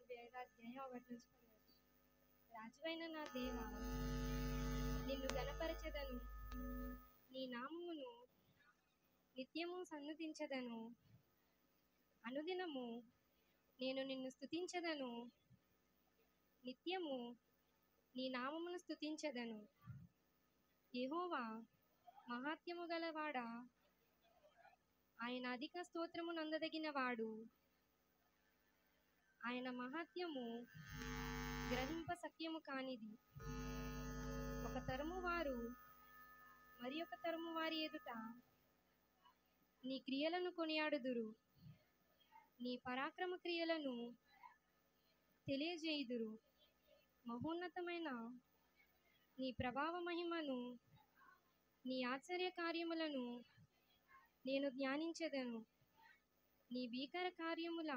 అధ్యాయం 1 నుంచి 10 వరకు. రాజువైన నా దేవా, నిన్ను గణపరచెదను, నీ నామమును నిత్యము సన్నుతించెదను. అనుదినము నేను నిన్ను స్తుతించెదను, నిత్యము నీ నామమును స్తుతించెదను. యెహోవా మహాత్మ్యము గలవాడా, ఆయన అధిక స్తోత్రము నందదగినవాడు. ఆయన మహాత్మ్యము గ్రహింప సఖ్యము కానిది. ఒక తరము వారు మరి ఒక తరము వారి ఎదుట నీ క్రియలను కొనియాడుదురు, నీ పరాక్రమ క్రియలను తెలియజేయుదురు. మహోన్నతమైన నీ ప్రభావ మహిమను, నీ ఆశ్చర్య కార్యములను నేను ధ్యానించెదను. నీ భీకర కార్యముల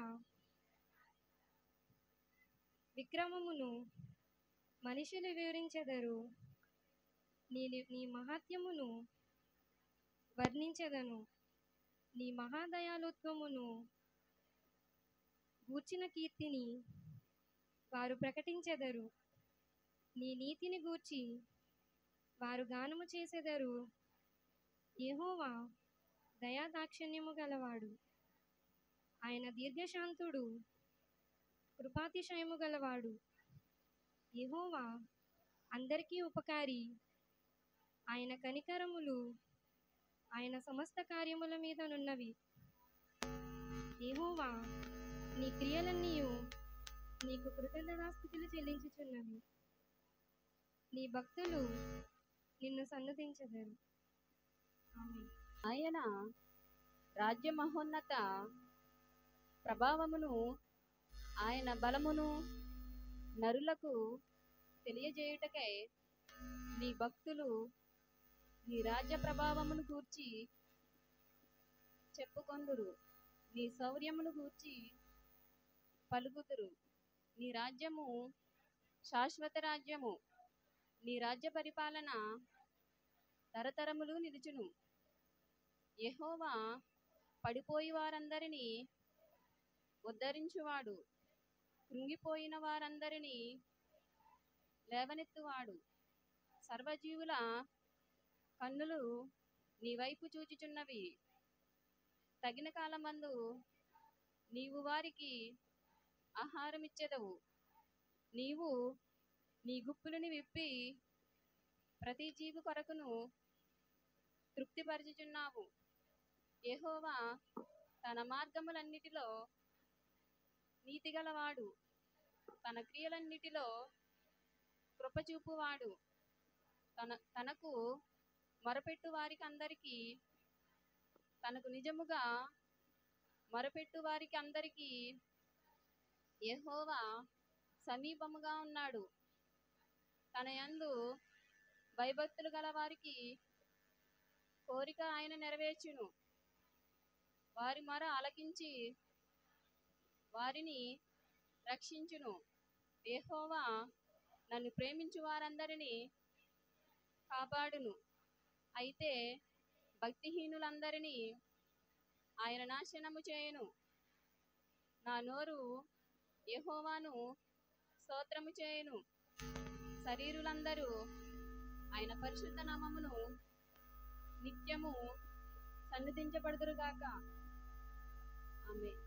విక్రమమును మనుషులు వివరించెదరు. నీ మహాత్మ్యమును వర్ణించెదను. నీ మహాదయాలుత్వమును గూర్చిన కీర్తిని వారు ప్రకటించెదరు. నీ నీతిని గూర్చి వారు గానము చేసెదరు. యెహోవా దయాదాక్షిణ్యము గలవాడు, ఆయన దీర్ఘశాంతుడు, కృపాతిశయము గలవాడు. యెహోవా అందరికీ ఉపకారి, ఆయన కనికరములు ఆయన సమస్త కార్యముల మీద నున్నవి. యెహోవా నీ క్రియలన్నీయు నీకు కృతజ్ఞతాస్తుతులు చెల్లించుచున్నవి. నీ భక్తులు నిన్ను సన్నుతించెదరు. ఆమేన్. ఆయన రాజ్య మహోన్నత ప్రభావమును, ఆయన బలమును నరులకు తెలియజేయుటకై నీ భక్తులు నీ రాజ్య ప్రభావమును గూర్చి చెప్పుకొందురు, నీ శౌర్యమును గూర్చి పలుకుదురు. నీ రాజ్యము శాశ్వత రాజ్యము, నీ రాజ్య పరిపాలన తరతరములు నిలుచును. యెహోవా పడిపోయి వారందరినీ ఉద్ధరించువాడు, కృంగిపోయిన వారందరినీ లేవనెత్తువాడు. సర్వజీవుల కన్నులు నీ వైపు చూచుచున్నవి. తగిన కాలమందు నీవు వారికి ఆహారమిచ్చెదవు. నీవు నీ గుప్పులను విప్పి ప్రతి జీవి కొరకును తృప్తిపరచుచున్నావు. యెహోవా తన మార్గములన్నిటిలో నీతిగలవాడు, తన క్రియలన్నిటిలో కృపచూపువాడు. తనకు మొరపెట్టు వారికి అందరికీ, తనకు నిజముగా మొరపెట్టు వారికి అందరికీ యెహోవా సమీపముగా ఉన్నాడు. తన యందు భయభక్తులు గల వారికి కోరిక ఆయన నెరవేర్చును. వారి మొర ఆలకించి వారిని రక్షించును. యెహోవా నన్ను ప్రేమించు వారందరినీ కాపాడును. అయితే భక్తిహీనులందరినీ ఆయన నాశనము చేయును. నా నోరు యెహోవాను స్తోత్రము చేయును. శరీరులందరూ ఆయన పరిశుద్ధ నామమును నిత్యము సన్నిధించబడుదురుగాక. ఆమేన్.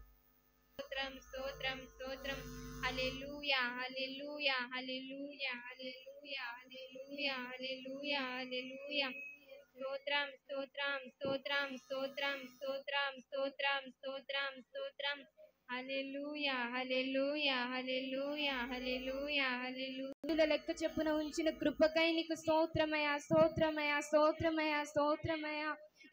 స్తోత్రం స్తోత్రం స్తోత్రం. హల్లెలూయా హల్లెలూయా హల్లెలూయా హల్లెలూయా హల్లెలూయా హల్లెలూయా హల్లెలూయా. స్తోత్రం స్తోత్రం స్తోత్రం స్తోత్రం స్తోత్రం స్తోత్రం స్తోత్రం స్తోత్రం. హల్లెలూయా హల్లెలూయా హల్లెలూయా హల్లెలూయా హల్లెలూయా. లెక్క చెప్పున ఉంచిన కృపకై నీకు స్తోత్రమయ్యా స్తోత్రమయ్యా స్తోత్రమయ్యా స్తోత్రమయ్యా.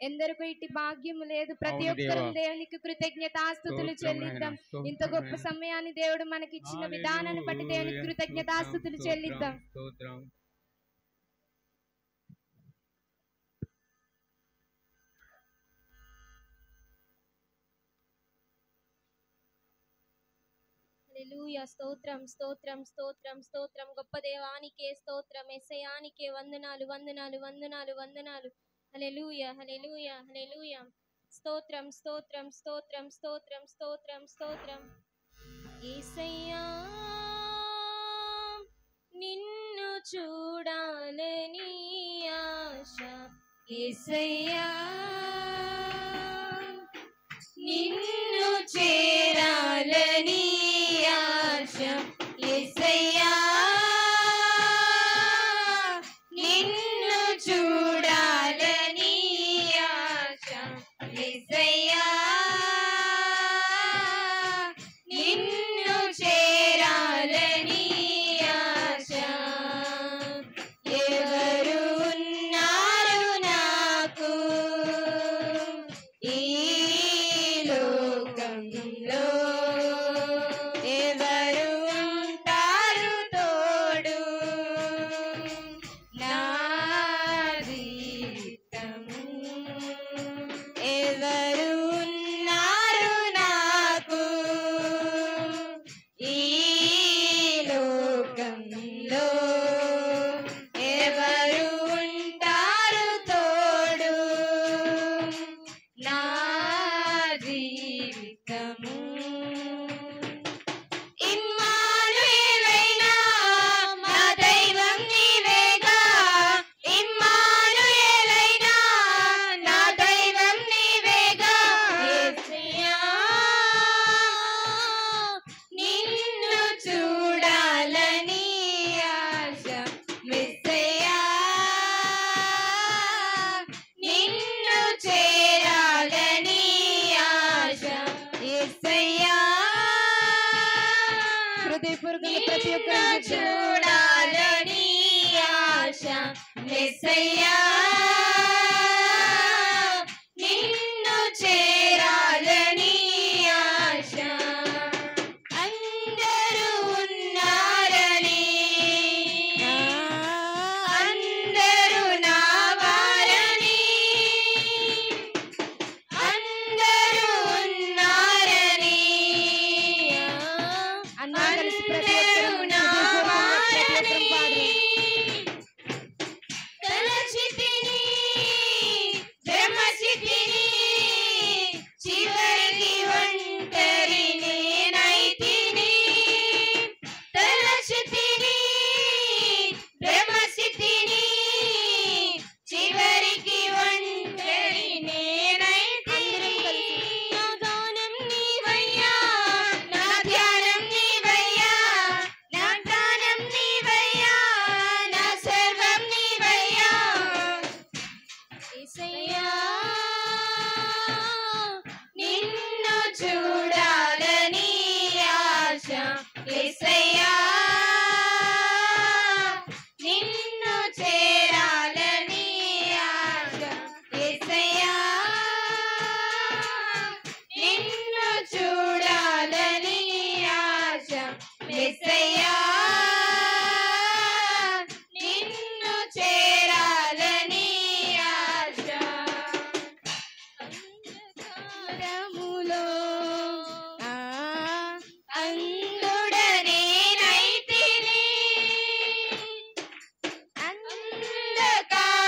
ఎందరికో ఇట్టి భాగ్యము లేదు. ప్రతి ఒక్కరూ దేవునికి కృతజ్ఞతాస్తుతులు చెల్లిద్దాం. ఇంత గొప్ప సమయాన్ని దేవుడు మనకి ఇచ్చిన విధానాన్ని బట్టి దేవునికి కృతజ్ఞతాస్తుతులు చెల్లిద్దాం. హల్లెలూయా. స్తోత్రం స్తోత్రం స్తోత్రం స్తోత్రం. గొప్ప దేవానికే స్తోత్రం. యేసయ్యానికే వందనాలు వందనాలు వందనాలు వందనాలు. హల్లెలూయా హల్లెలూయా హల్లెలూయా. స్తోత్రం స్తోత్రం స్తోత్రం స్తోత్రం స్తోత్రం స్తోత్రం. యేసయ్యా నిన్ను చూడాలని ఆశ, యేసయ్యా నిన్ను చేరాలని ఆశ, యేసయ్యా నిన్ను చూడాలని ఆశ, యేసయ్యా నిన్ను చేరాలని ఆశ. ఎవరు ఉన్నారు నాకు ఈ లోకంలో, ఎవరు ఉంటారు తోడు నా జీవితము, ఎవరు ఉన్నారు నాకు ఈ లోకంలో, ఎవరు ఉంటారు తోడు నా జీవితము. ఇమ్మానుయేలైనా నా దైవం నీవేగా, ఇమ్మానుయేలైనా నా దైవం నీవేగా, యేసయ్యా నిన్ను చూడాలని ఆశ, యేసయ్యా నిన్ను చేరాలని ఆశ, యేసయ్యా హృదయపూర్వకంగా ప్రతి ఒక్కరు నిన్ను చూడాలని ఆశ, యేసయ్యా నిన్ను చేరాలని ఆశ. అందరూ ఉన్నారని, అందరూ నా వారని, అందరూ ఉన్నారని, అందరూ కలిసి ప్రతి ఒక్కరు అందరూ నా హృదయపూర్వకంగా ప్రతి ఒక్కరు వారని పాడదాం. తలచితిని, భ్రమచితిని, చివరికి ఒంటరి నేనైతిని. తలచితిని, భ్రమచితిని, చివరికి ఒంటరి నేనైతిని. నా గానం నీవయ్యా, నా ధ్యానం నీవయ్యా, నా గానం నీవయ్యా, నా సర్వం నీవయ్యా, యేసయ్యా నిన్ను చూడాలని ఆశ, యేసయ్యా నిన్ను చేరాలని ఆశ, యేసయ్యా నిన్ను చూడాలని ఆశ, యేసయ్యా నిన్ను చేరాలని ఆశ. అంధకారములో అంధుడనేనైతిని,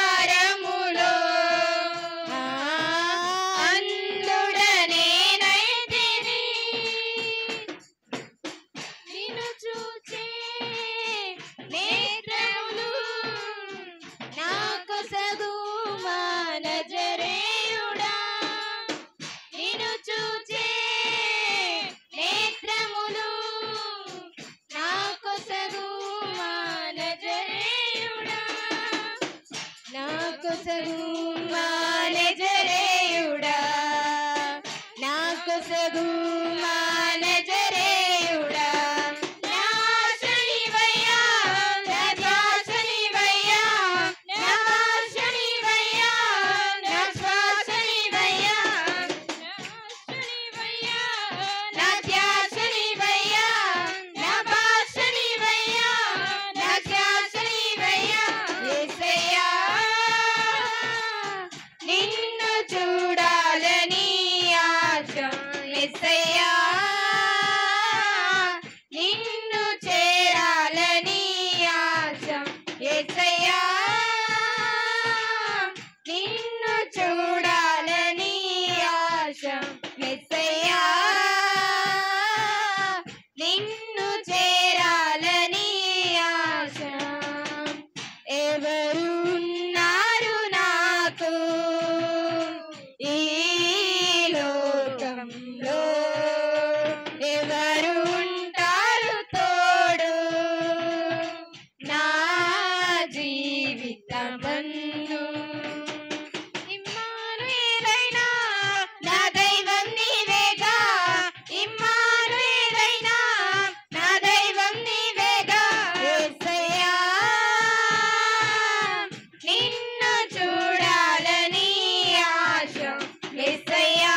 అంధకారములో అంధుడనేనైతిని. నిన్ను చూచే నేత్రములు నాకు సగుమా నజరేయుడా, నిన్ను చూచే నేత్రములు నాకు సగుమా నజరేయుడా, నాకు సగుమా నజరేయుడా, నాకు సగుమా నజరేయుడా. నా ఆశనివయ్యా, నా ధ్యాసనివయ్యా, నా ఆశనివయ్యా, నా శ్వాసనివయ్యా, నా ఆశనివయ్యా, నా ధ్యాసనివయ్యా, నా భాషనివయ్యా, నా ధ్యాసనివయ్యా, యేసయ్యా నిన్ను చేరాలని ఆశ. ఎవరు ఉన్నారు నాకు ఈ లోకంలో, ఎవరు ఉంటారు తోడు నా జీవితమందు. ఇమ్మానుయేలైనా నా దైవం నీవేగా, ఇమ్మానుయేలైనా నా దైవం నీవేగా. యేసయ్యా నిన్ను చూడాలని ఆశ, యేసయ్యా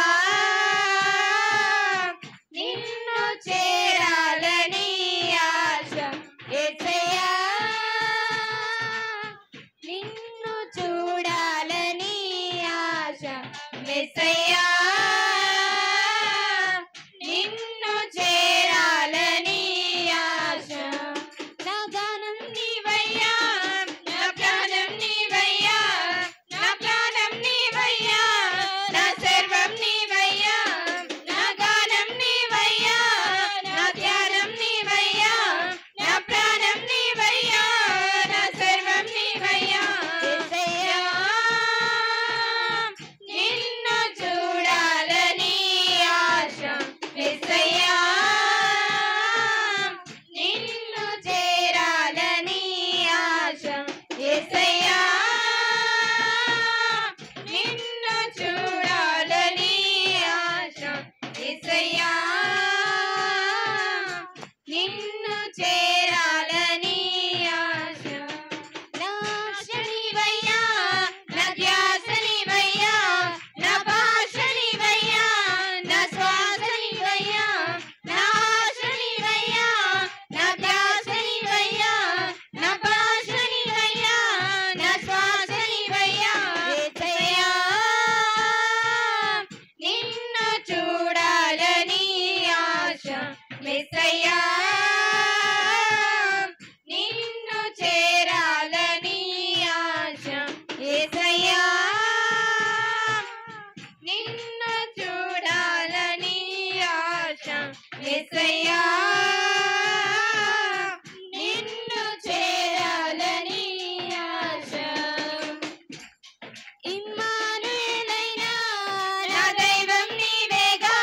నిన్ను చేరాలని ఆశ, యేసయ్యా నిన్ను చూడాలని ఆశ, యేసయ్యా నిన్ను చేరాలని ఆశ. నా గానం నీవయ్యా, నా ప్రాణం నీవయ్యా, నా ప్రాణం నీవయ్యా, నా సర్వం నీవయ్యా, నా గానం నీవయ్యా, నా ధ్యానం నీవయ్యా, నా ప్రాణం నీవయ్యా, నా సర్వం నీవయ్యా. యేసయ్యా నిన్ను చూడాలని ఆశ, యేసయ్యా నిన్ను చేరాలని ఆశ, యేసయ్యా నిన్ను చూడాలని ఆశ, యేసయ్యా నిన్ను చేరాలని ఆశ. నా ఆశ నీవయ్యా, నా ధ్యాస నీవయ్యా, నా భాష నీవయ్యా, నా శ్వాస నీవయ్యా, నా ఆశ నీవయ్యా, నా ధ్యాస నీవయ్యా, నా భాష నీవయ్యా, నా శ్వాస నీవయ్యా. యేసయ్యా నిన్ను చూడాలని ఆశ, యేసయ్యా నిన్ను చేరాలని ఆశ, యేసయ్యా నిన్ను చూడాలని ఆశ, యేసయ్యా నిన్ను చేరాలని ఆశ. ఇమ్మానుయేలైనా నా దైవం నీవేగా,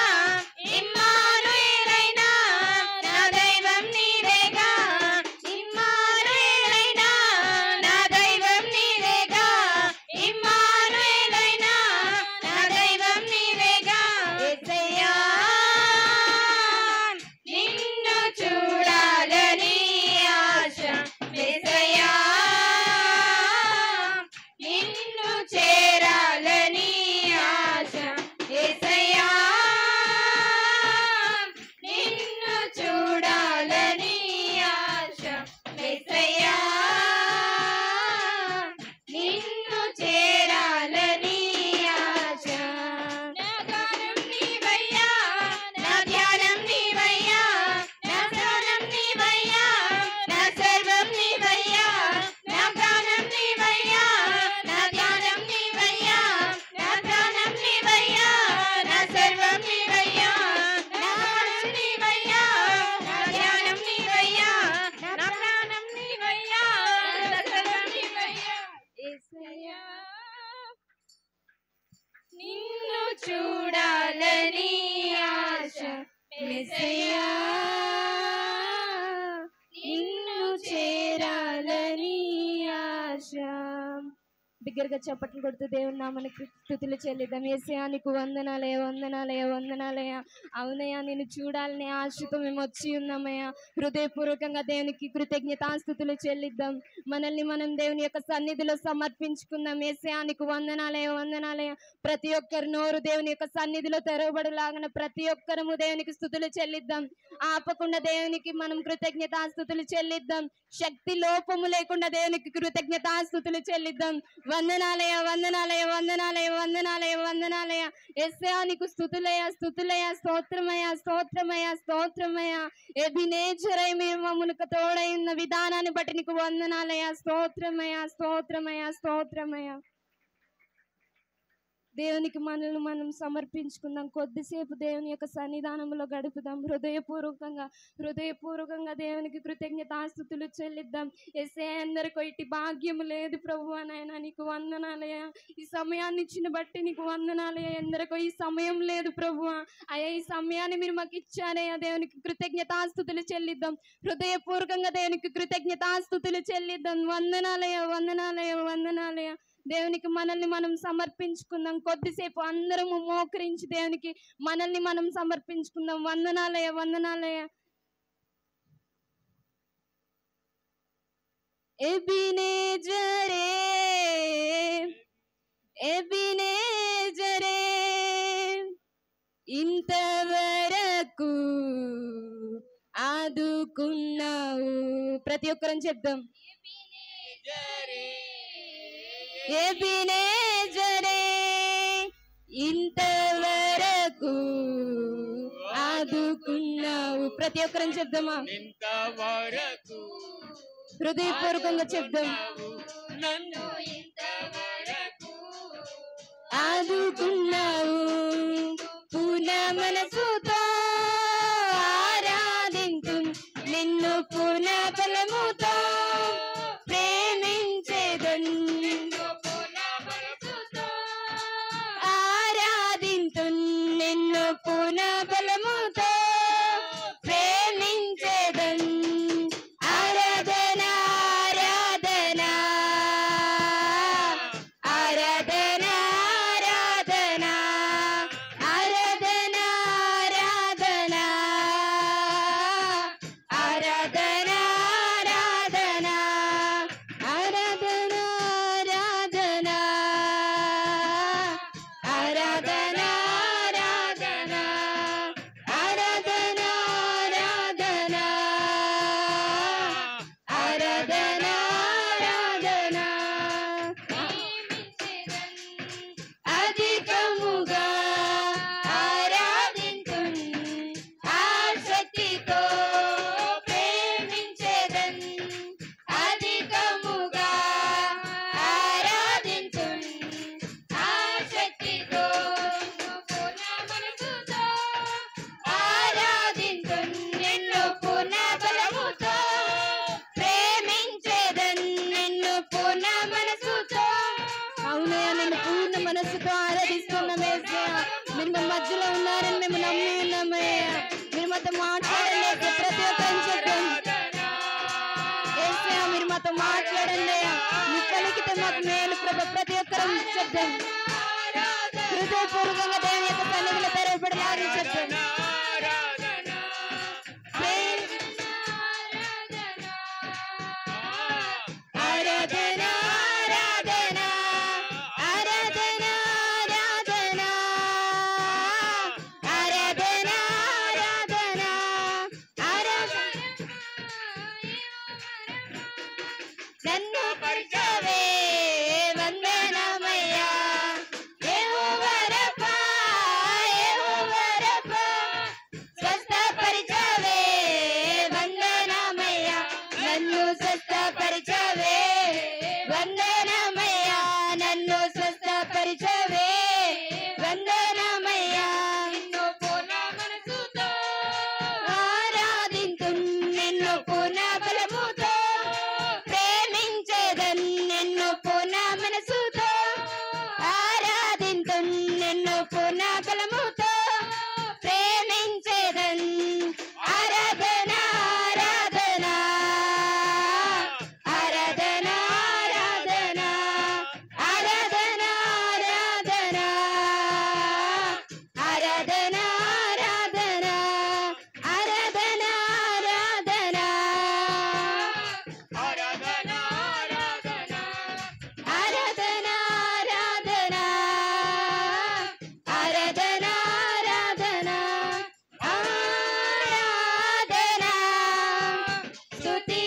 ఇమ్మానుయేలైనా నా దైవం నీవేగా, ఇమ్మానుయేలైనా నా దైవం నీవేగా, ఇమ్మానుయేలైనా నా దైవం నీవేగా. యేసయ్యా నిన్ను చూడాలని ఆశ, యేసయ్యా నిన్ను చేరాలని ఆశ, యేసయ్యా నిన్ను చూడాలని ఆశ, యేసయ్యా నిన్ను చేరాలని ఆశ. నా గానం నీవయ్యా, నా ధ్యానం నీవయ్యా, నా ప్రాణం నీవయ్యా, నా సర్వం నీవయ్యా, నా గానం నీవయ్యా, నా ధ్యానం నీవయ్యా, నా ప్రాణం నీవయ్యా, నా సర్వం నీవయ్యా. నా గానం నీవయ్యా, నా ధ్యానం నీవయ్యా, నా ప్రాణం నీవయ్యా, నా సర్వం నీవయ్యా. యేసయ్యా నిన్ను చూడాలని ఆశ, యేసయ్యా నిన్ను చేరాలని ఆశ. దగ్గరగా చప్పట్లు కొడుతూ దేవుని నామానికి స్తుతులు చెల్లిద్దాం. యేసయ్యా నీకు వందనాలయ వందనాలయ వందనాలయ. అవునయ్యా నిన్ను చూడాలని ఆశతో మేము వచ్చి ఉన్నామయ్యా. హృదయపూర్వకంగా దేవునికి కృతజ్ఞతాస్తుతులు చెల్లిద్దాం. మనల్ని మనం దేవుని యొక్క సన్నిధిలో సమర్పించుకుందాం. యేసయ్యా నీకు వందనాలయ వందనాలయ. ప్రతి ఒక్కరు నోరు దేవుని యొక్క సన్నిధిలో తెరవబడులాగన ప్రతి ఒక్కరము దేవునికి స్తుతులు చెల్లిద్దాం. ఆపకుండా దేవునికి మనం కృతజ్ఞతాస్తుతులు చెల్లిద్దాం. శక్తి లోపము లేకుండా దేవునికి కృతజ్ఞతాస్తుతులు చెల్లిద్దాం. వందనాలయ వందనాలయ వందనాలయ వందనాలయ వందనాలయ. యేసయ్యా నీకు స్తుతులయ స్తుతులయ స్తోత్రమయ స్తోత్రమయ స్తోత్రమయ. ఎబినేజరై మీరు మమ్మల్ని తోడై ఉన్న విధానాన్ని బట్టి నీకు వందనాలయ స్తోత్రమయ స్తోత్రమయ స్తోత్రమయ. దేవునికి మనల్ని మనం సమర్పించుకుందాం. కొద్దిసేపు దేవుని యొక్క సన్నిధానంలో గడుపుదాం. హృదయపూర్వకంగా దేవునికి కృతజ్ఞతాస్తుతులు చెల్లిద్దాం. యేసయ్యా, ఎందరికో ఇట్టి భాగ్యం లేదు ప్రభువా నాయనా, నీకు వందనాలయ్యా. ఈ సమయాన్ని ఇచ్చిన బట్టి నీకు వందనాలయ్యా. ఎందరికో ఈ సమయం లేదు ప్రభువా. అయ్యా, ఈ సమయాన్ని మీరు మాకు ఇచ్చారయ్యా. దేవునికి కృతజ్ఞతాస్తుతులు చెల్లిద్దాం. హృదయపూర్వకంగా దేవునికి కృతజ్ఞతాస్తుతులు చెల్లిద్దాం. వందనాలయ్యా, వందనాలయ్యా, వందనాలయ్యా. దేవునికి మనల్ని మనం సమర్పించుకుందాం. కొద్దిసేపు అందరము మోకరించి దేవునికి మనల్ని మనం సమర్పించుకుందాం. వందనాలయ, వందనాలయ. ఎబినేజరే, ఎబినేజరే, ఇంతవరకు ఆదుకున్నావు. ప్రతి ఒక్కరం చెప్దాం. ఎబినేజరే, ఇంతవరకు ఆదుకున్నావు. ప్రతి ఒక్కరం చెప్దామా? ఇంతవరకు హృదయపూర్వకంగా చెప్దాం. నన్ను ఇంతవరకు ఆదుకున్నావు. పూర్ణ మనసుతో ఆరాధింతు నిన్ను, పూర్ణ బలముతో ప్రేమించేదన్. ఆరాధింతు నిన్ను, పూర్ణ బలముతో ప్రేమించేదన్. ఆరాధన, ఆరాధన, ఆరాధన, ఆరాధన, ఆరాధన, ఆరాధన, ఆరాధన, ఆరాధన, ఆరాధన, ఆరాధన, ఆరాధన, ఆరాధన, ఆరాధన, అధికముగా ఆరాధింతున్, ఆసక్తితో ప్రేమించేదన్. అధికముగా ఆరాధింతున్, ఆసక్తితో పూర్ణ మనసుతో ఆరాధింతున్. నిన్ను పూర్ణ బలముతో ప్రేమించేదన్. నిన్ను పూర్ణ మనసుతో. అవునయ్యా, నిన్ను పూర్ణ మనసుతో ఆరాధిస్తున్నాం యేసయ్యా. మీరు మా మధ్యలో ఉన్నారని మేము నమ్మి ఉన్నామయ్యా. మీరు మాతో మాట్లాడండి. ప్రతి ఒక్కరం చెప్తాం. యేసయ్యా, మీరు మాతో మాట్లాడండి. మీ పలికితే మాకు మేలు ప్రభు. ప్రతి ఒక్కరం చెప్తాం. హృదయపూర్వకంగా దేవుని యొక్క సన్నిధిలో తెరవబడలాగా చెప్తాం. ఆరాధన, ఆరాధన, ఆరాధన, ఆరాధన, ఆరాధన, ఆరాధన, నన్ను పరిచవే వందనమయ్యా. యెహోవా రఫా, యెహోవా రఫా, స్వస్థపరిచవే వందనమయ్యా. నన్ను స్వస్థపరిచవే వందనమయ్యా. నన్ను స్వస్థపరిచవే వందనమయ్యా. నిన్ను పూర్ణ మనసుతో ఆరాధింతున్. నిన్ను పూర్ణ బలముతో ప్రేమించేదన్. నిన్ను పూర్ణ మనసుతో ఆరాధింతున్. నిన్ను పూర్ణ బలముతో ప్రేమించేదన్. ఆరాధన, ఆరాధన, ఆరాధన, ఆరాధన, ఆరాధన, ఆరాధన, ఆరాధన, ఆరాధన, ఆరాధన, ఆరాధన, ఆరాధన, ఆరాధన, ఆరాధన, ఆరాధన, ఆరాధన, ఆరాధన, ఆరాధన, స్తుతి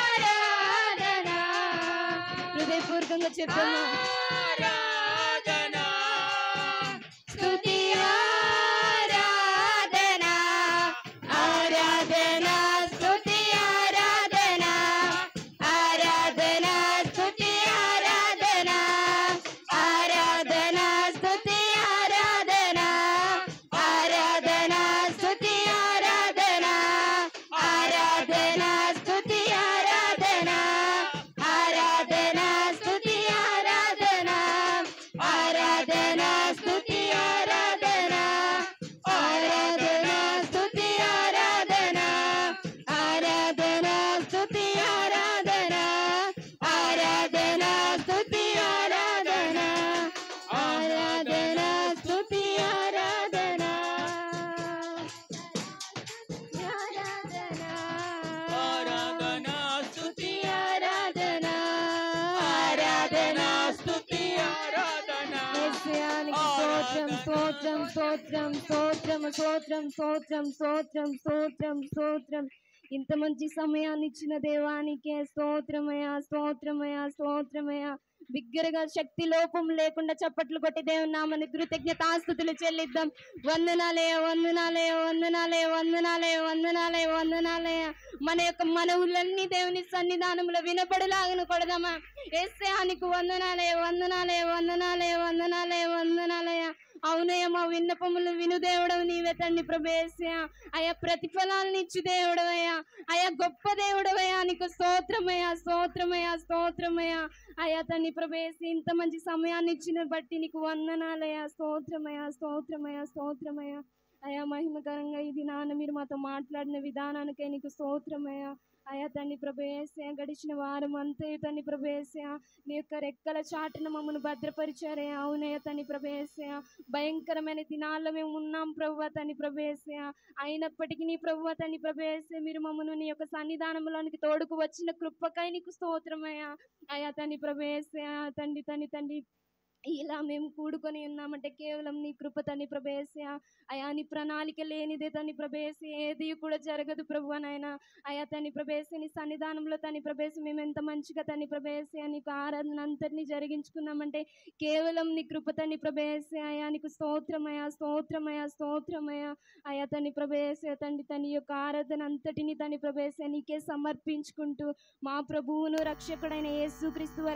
ఆరాధన. హృదయపూర్వకంగా చెప్తాము. ఆరాధన, స్తుతి ఆరాధన, ఆరాధన, స్తుతి ఆరాధన, ఆరాధన, స్తుతి ఆరాధన, ఆరాధన, స్తోత్రం స్తోత్రం స్తోత్రం స్తోత్రం స్తోత్రం స్తోత్రం స్తోత్రం. ఇంత మంచి సమయాన్ని ఇచ్చిన దేవానికే స్తోత్రమయ్యా స్తోత్రమయ్యా స్తోత్రమయ్యా. బిగ్గరగా శక్తి లోపం లేకుండా చప్పట్లు కొట్టి దేవుని నామని కృతజ్ఞతాస్తుతులు చెల్లిద్దాం. వందనాలే వందనాలే వందనాలే వందనాలే వందనాలే వందనాలే. మన యొక్క మనవులన్నీ దేవుని సన్నిధానంలో వినపడులాగను కొడదామా. యేసయ్యానికి వందనాలే వందనాలే వందనాలే వందనాలే వందనాలే. అవునయ్య, మా విన్నపములు విను దేవుడవు నీవే తండ్రి ప్రభేసయ్యా. అయా ప్రతిఫలాలను ఇచ్చు దేవుడవయ్యా. అయా గొప్ప దేవుడవయ్యా, నీకు స్తోత్రమయ్యా స్తోత్రమయ్యా స్తోత్రమయ్యా. అయా తండ్రి ప్రభేసి ఇంత మంచి సమయాన్ని ఇచ్చిన బట్టి నీకు వందనాలయ్యా. స్తోత్రమయ్యా స్తోత్రమయ్యా స్తోత్రమయ్యా. అయా మహిమకరంగా ఇది నాన్న మీరు మాతో మాట్లాడిన విధానానికే నీకు స్తోత్రమయ్యా. అయా తండ్రి ప్రభేసే గడిచిన వారం అంతే తండ్రి ప్రభేసే నీ యొక్క రెక్కల చాటున మమ్మల్ని భద్రపరిచారే. అవునయ్య తండ్రి ప్రభేసే భయంకరమైన దినాల్లో మేము ఉన్నాం ప్రభువా తండ్రి ప్రభేసే. అయినప్పటికీ నీ ప్రభువా తండ్రి ప్రభేసే మీరు మమ్మల్ని నీ యొక్క సన్నిధానంలోనికి తోడుకు వచ్చిన కృపకై నీకు స్తోత్రమయ్యా. అయా తండ్రి ప్రభేసే తండ్రి తండ్రి తండ్రి ఇలా మేము కూడుకొని ఉన్నామంటే కేవలం నీ కృప తండ్రి ప్రభేసే. అయా నీ ప్రణాళిక లేనిదే తండ్రి ప్రభేసి ఏది కూడా జరగదు ప్రభు నాయన. అయా తండ్రి ప్రభేసి నీ సన్నిధానంలో తండ్రి ప్రభేసి మేము ఎంత మంచిగా తండ్రి ప్రభేసి నీకు ఆరాధన అంతటినీ జరిగించుకున్నామంటే కేవలం నీ కృప తండ్రి ప్రభేసి. అయా నీకు స్తోత్రమయ్యా స్తోత్రమయ్యా స్తోత్రమయ్యా. అయా తండ్రి ప్రభేసి తండ్రి తండ్రి యొక్క ఆరాధన అంతటిని తండ్రి ప్రభేసి నీకే సమర్పించుకుంటూ మా ప్రభువును రక్షకుడైన యేసుక్రీస్తు